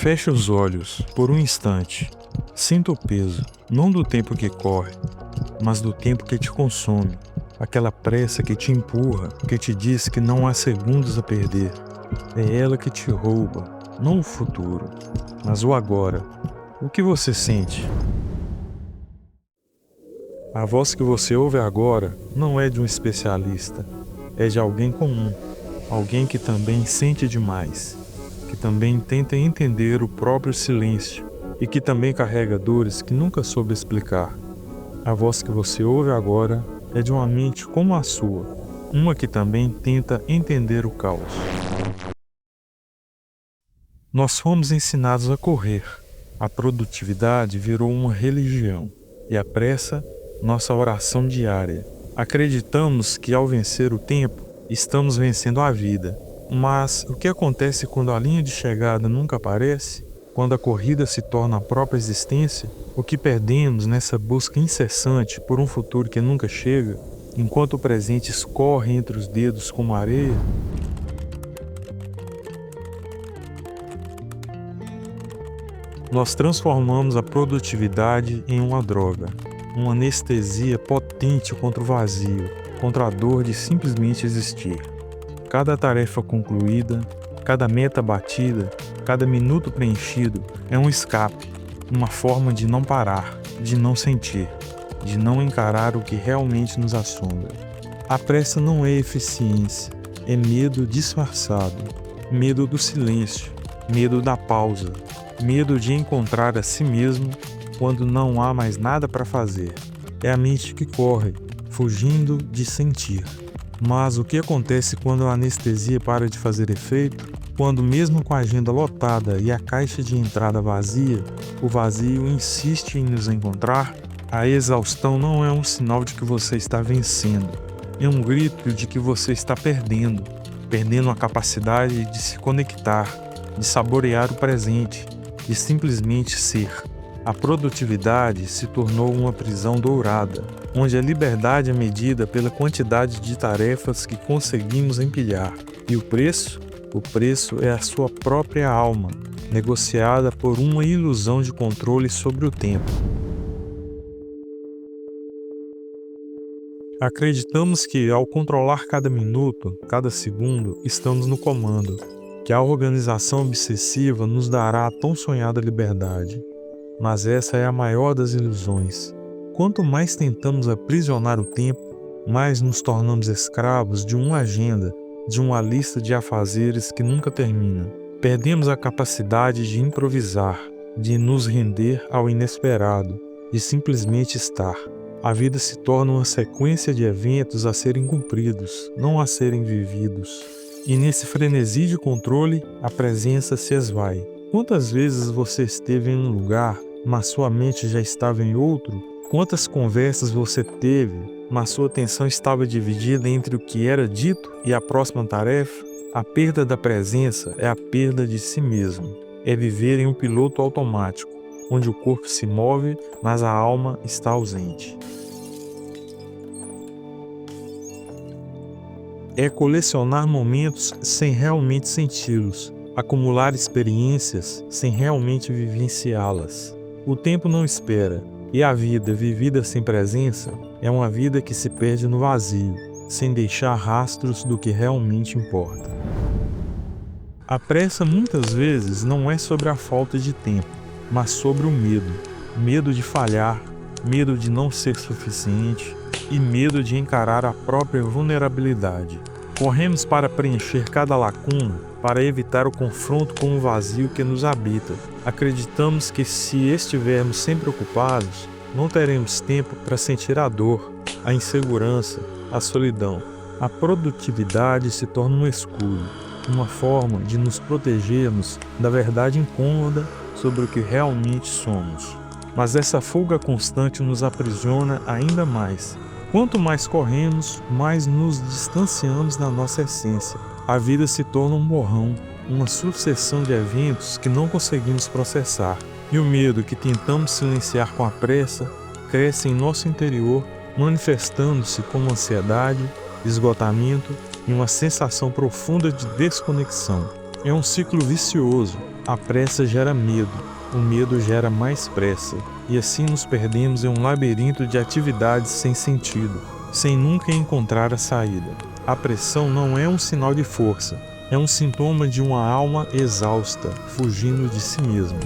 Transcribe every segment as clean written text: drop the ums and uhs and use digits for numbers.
Feche os olhos por um instante. Sinta o peso, não do tempo que corre, mas do tempo que te consome. Aquela pressa que te empurra, que te diz que não há segundos a perder. É ela que te rouba, não o futuro, mas o agora. O que você sente? A voz que você ouve agora não é de um especialista, é de alguém comum, alguém que também sente demais, que também tenta entender o próprio silêncio e que também carrega dores que nunca soube explicar. A voz que você ouve agora é de uma mente como a sua, uma que também tenta entender o caos. Nós fomos ensinados a correr. A produtividade virou uma religião e a pressa, nossa oração diária. Acreditamos que ao vencer o tempo, estamos vencendo a vida. Mas o que acontece quando a linha de chegada nunca aparece? Quando a corrida se torna a própria existência? O que perdemos nessa busca incessante por um futuro que nunca chega, enquanto o presente escorre entre os dedos como areia? Nós transformamos a produtividade em uma droga, uma anestesia potente contra o vazio, contra a dor de simplesmente existir. Cada tarefa concluída, cada meta batida, cada minuto preenchido é um escape, uma forma de não parar, de não sentir, de não encarar o que realmente nos assombra. A pressa não é eficiência, é medo disfarçado, medo do silêncio, medo da pausa, medo de encontrar a si mesmo quando não há mais nada para fazer. É a mente que corre, fugindo de sentir. Mas o que acontece quando a anestesia para de fazer efeito? Quando mesmo com a agenda lotada e a caixa de entrada vazia, o vazio insiste em nos encontrar? A exaustão não é um sinal de que você está vencendo. É um grito de que você está perdendo a capacidade de se conectar, de saborear o presente, de simplesmente ser. A produtividade se tornou uma prisão dourada, onde a liberdade é medida pela quantidade de tarefas que conseguimos empilhar. E o preço? O preço é a sua própria alma, negociada por uma ilusão de controle sobre o tempo. Acreditamos que, ao controlar cada minuto, cada segundo, estamos no comando, que a organização obsessiva nos dará a tão sonhada liberdade. Mas essa é a maior das ilusões. Quanto mais tentamos aprisionar o tempo, mais nos tornamos escravos de uma agenda, de uma lista de afazeres que nunca termina. Perdemos a capacidade de improvisar, de nos render ao inesperado, de simplesmente estar. A vida se torna uma sequência de eventos a serem cumpridos, não a serem vividos. E nesse frenesi de controle, a presença se esvai. Quantas vezes você esteve em um lugar, mas sua mente já estava em outro? Quantas conversas você teve, mas sua atenção estava dividida entre o que era dito e a próxima tarefa? A perda da presença é a perda de si mesmo. É viver em um piloto automático, onde o corpo se move, mas a alma está ausente. É colecionar momentos sem realmente senti-los, acumular experiências sem realmente vivenciá-las. O tempo não espera, e a vida vivida sem presença é uma vida que se perde no vazio, sem deixar rastros do que realmente importa. A pressa muitas vezes não é sobre a falta de tempo, mas sobre o medo. Medo de falhar, medo de não ser suficiente e medo de encarar a própria vulnerabilidade. Corremos para preencher cada lacuna, para evitar o confronto com o vazio que nos habita. Acreditamos que se estivermos sempre ocupados, não teremos tempo para sentir a dor, a insegurança, a solidão. A produtividade se torna um escudo, uma forma de nos protegermos da verdade incômoda sobre o que realmente somos. Mas essa fuga constante nos aprisiona ainda mais. Quanto mais corremos, mais nos distanciamos da nossa essência. A vida se torna um borrão, uma sucessão de eventos que não conseguimos processar. E o medo que tentamos silenciar com a pressa cresce em nosso interior, manifestando-se como ansiedade, esgotamento e uma sensação profunda de desconexão. É um ciclo vicioso, A pressa gera medo, o medo gera mais pressa, e assim nos perdemos em um labirinto de atividades sem sentido, sem nunca encontrar a saída. A pressão não é um sinal de força, é um sintoma de uma alma exausta, fugindo de si mesma.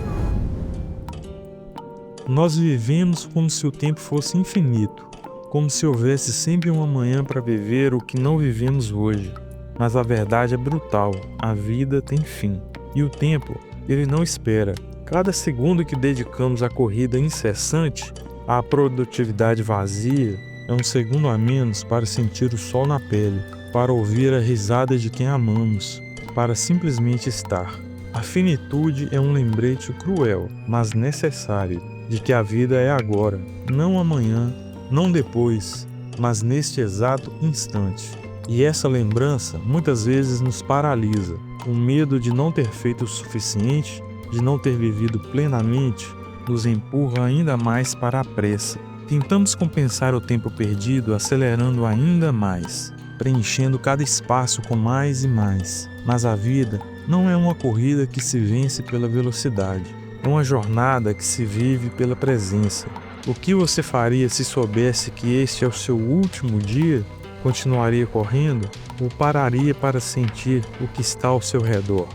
Nós vivemos como se o tempo fosse infinito, como se houvesse sempre uma manhã para viver o que não vivemos hoje. Mas a verdade é brutal, a vida tem fim. E o tempo, ele não espera. Cada segundo que dedicamos à corrida incessante, à produtividade vazia, é um segundo a menos para sentir o sol na pele, para ouvir a risada de quem amamos, para simplesmente estar. A finitude é um lembrete cruel, mas necessário, de que a vida é agora, não amanhã, não depois, mas neste exato instante. E essa lembrança muitas vezes nos paralisa. O medo de não ter feito o suficiente, de não ter vivido plenamente, nos empurra ainda mais para a pressa. Tentamos compensar o tempo perdido acelerando ainda mais, preenchendo cada espaço com mais e mais. Mas a vida não é uma corrida que se vence pela velocidade. É uma jornada que se vive pela presença. O que você faria se soubesse que este é o seu último dia? Continuaria correndo ou pararia para sentir o que está ao seu redor?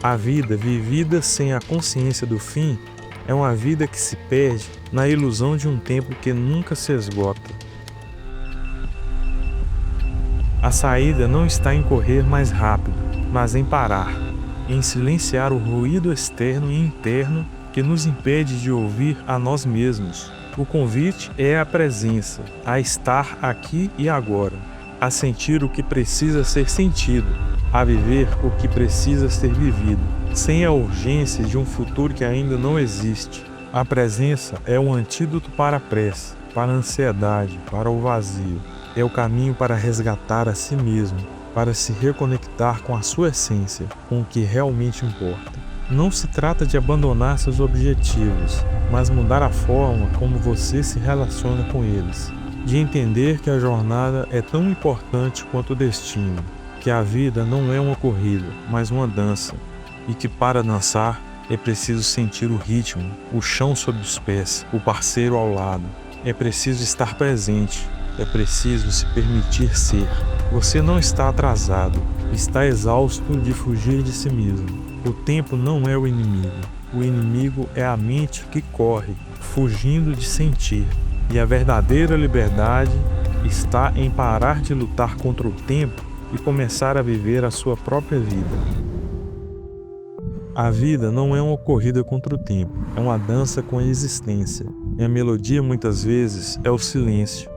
A vida vivida sem a consciência do fim é uma vida que se perde na ilusão de um tempo que nunca se esgota. A saída não está em correr mais rápido, mas em parar, em silenciar o ruído externo e interno que nos impede de ouvir a nós mesmos. O convite é a presença, a estar aqui e agora, a sentir o que precisa ser sentido, a viver o que precisa ser vivido, sem a urgência de um futuro que ainda não existe. A presença é o antídoto para a pressa, para a ansiedade, para o vazio. É o caminho para resgatar a si mesmo, para se reconectar com a sua essência, com o que realmente importa. Não se trata de abandonar seus objetivos, mas mudar a forma como você se relaciona com eles. De entender que a jornada é tão importante quanto o destino, que a vida não é uma corrida, mas uma dança, e que para dançar é preciso sentir o ritmo, o chão sob os pés, o parceiro ao lado. É preciso estar presente, é preciso se permitir ser. Você não está atrasado, está exausto de fugir de si mesmo. O tempo não é o inimigo é a mente que corre, fugindo de sentir. E a verdadeira liberdade está em parar de lutar contra o tempo e começar a viver a sua própria vida. A vida não é uma corrida contra o tempo, é uma dança com a existência. E a melodia muitas vezes é o silêncio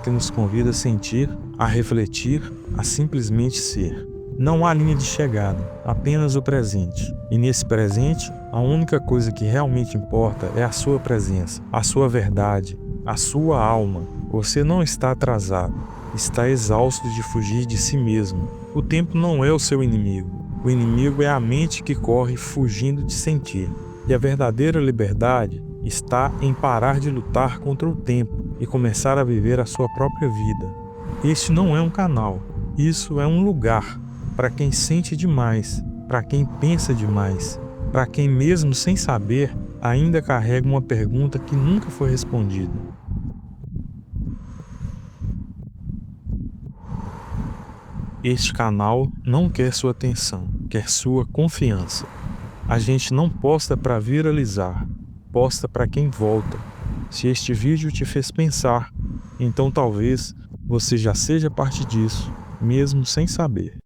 que nos convida a sentir, a refletir, a simplesmente ser. Não há linha de chegada, apenas o presente. E nesse presente, a única coisa que realmente importa é a sua presença, a sua verdade, a sua alma. Você não está atrasado, está exausto de fugir de si mesmo. O tempo não é o seu inimigo. O inimigo é a mente que corre fugindo de sentir. E a verdadeira liberdade está em parar de lutar contra o tempo e começar a viver a sua própria vida. Este não é um canal, isso é um lugar. Para quem sente demais, para quem pensa demais, para quem mesmo sem saber, ainda carrega uma pergunta que nunca foi respondida. Este canal não quer sua atenção, quer sua confiança. A gente não posta para viralizar, posta para quem volta. Se este vídeo te fez pensar, então talvez você já seja parte disso, mesmo sem saber.